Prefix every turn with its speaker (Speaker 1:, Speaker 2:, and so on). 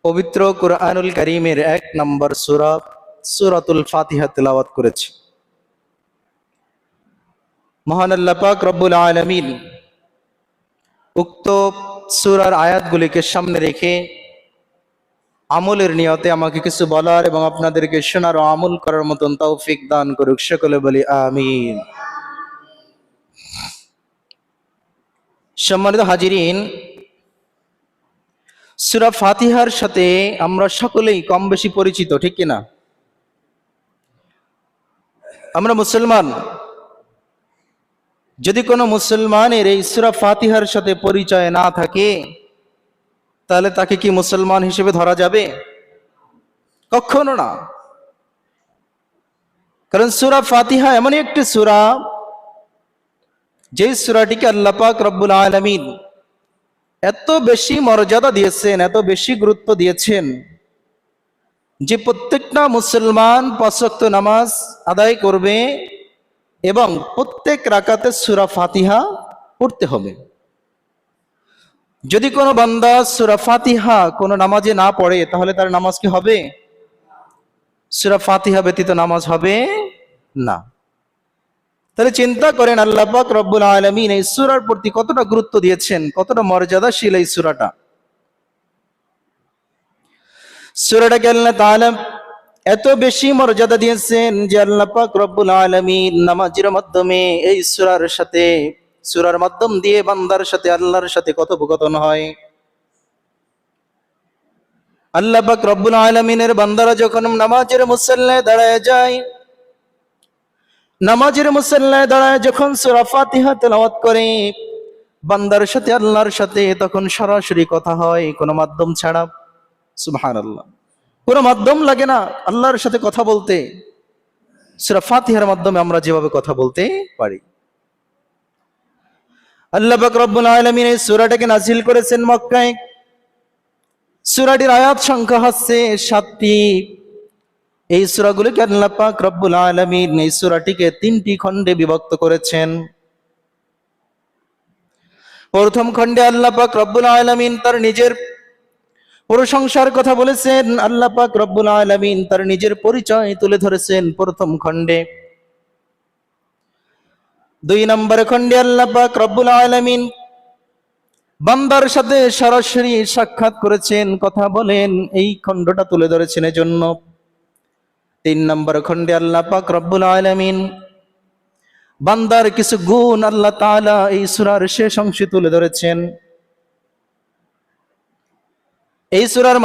Speaker 1: পবিত্র কুরআনুল কারীমের ১ নম্বর সূরা সূরাতুল ফাতিহা তেলাওয়াত করেছি। মহান আল্লাহ পাক রব্বুল আলামিন উক্ত সূরার আয়াতগুলিকে সামনে রেখে আমলের নিয়তে আমাকে কিছু বলার এবং আপনাদেরকে শোনার ও আমল করার মতন তৌফিক দান করুক। সকলে বলি আমিন। সম্মানিত হাজিরিন, সূরা ফাতিহার সাথে আমরা সকলেই কম বেশি পরিচিত, ঠিক কিনা? আমরা মুসলমান। যদি কোনো মুসলমানের এই সূরা ফাতিহার সাথে পরিচয় না থাকে, তাহলে তাকে কি মুসলমান হিসেবে ধরা যাবে? কখনো না। কারণ সূরা ফাতিহা এমন একটি সূরা, যে সূরাটিকে আল্লাহ পাক রব্বুল আলামিন এত বেশি মর্যাদা দিয়েছেন, এত বেশি গুরুত্ব দিয়েছেন, যে প্রত্যেকটা মুসলমান ৫ ওয়াক্ত নামাজ আদায় করবে এবং প্রত্যেক রাকাতে সূরা ফাতিহা পড়তে হবে। যদি কোনো বান্দা সূরা ফাতিহা কোনো নামাজে না পড়ে, তাহলে তার নামাজ কি হবে? সূরা ফাতিহা ব্যতীত নামাজ হবে না। তাহলে চিন্তা করেন আল্লাহ পাক রব্বুল আলামিন এই সূরার প্রতি কতটা গুরুত্ব দিয়েছেন, কতটা মর্যাদাশীল এই সূরাটা। সূরাটাকে আল্লাহ তাআলা এত বেশি মর্যাদা দিয়েছেন যে আল্লাহ পাক রব্বুল আলামিন নামাজের মাধ্যমে এই সূরার মাধ্যম দিয়ে বান্দার সাথে আল্লাহর সাথে কথোপকথন হয়। আল্লাহ পাক রব্বুল আলামিনের বান্দারা যখন নামাজের মুসল্লায় দাঁড়ায় যায়, নামাজের মুসল্লায় দাঁড়ায় যখন সূরা ফাতিহা তেলাওয়াত করে বান্দার সাথে আল্লাহর সাথে, তখন সরাসরি কথা হয়, কোনো মাধ্যম ছাড়া। সুবহানাল্লাহ, কোনো মাধ্যম লাগে না আল্লাহর সাথে কথা বলতে। সূরা ফাতিহার মাধ্যমে আমরা যেভাবে কথা বলতে পারি। আল্লাহ পাক রব্বুল আলামিন এই সূরাটাকে নাজিল করেছেন মক্কায়। সূরাটির আয়াত সংখ্যা হচ্ছে ৭টি। এই সূরাগুলোকে আল্লাহ পাক রব্বুল আলামিন এই সূরাটিকে ৩টি খণ্ডে বিভক্ত করেছেন। প্রথম খণ্ডে আল্লাহ পাক রব্বুল আলামিন তার নিজের প্রশংসার কথা বলেছেন। আল্লাহ পাক রব্বুল আলামিন তার নিজের পরিচয় তুলে ধরেছেন প্রথম খণ্ডে। ২ নম্বর খণ্ডে আল্লাহ পাক রব্বুল আলামিন বান্দার সাথে সরাসরি সাক্ষাৎ করেছেন, কথা বলেন, এই খণ্ডটা তুলে ধরেছেন এজন্য। ৩ নম্বর খণ্ডে আল্লাহ পাক রব্বুল আলামিন বান্দার কিছু গুণ আল্লাহ তাআলা এই সূরার শেষ অংশে তুলে ধরেছেন। এই সূরার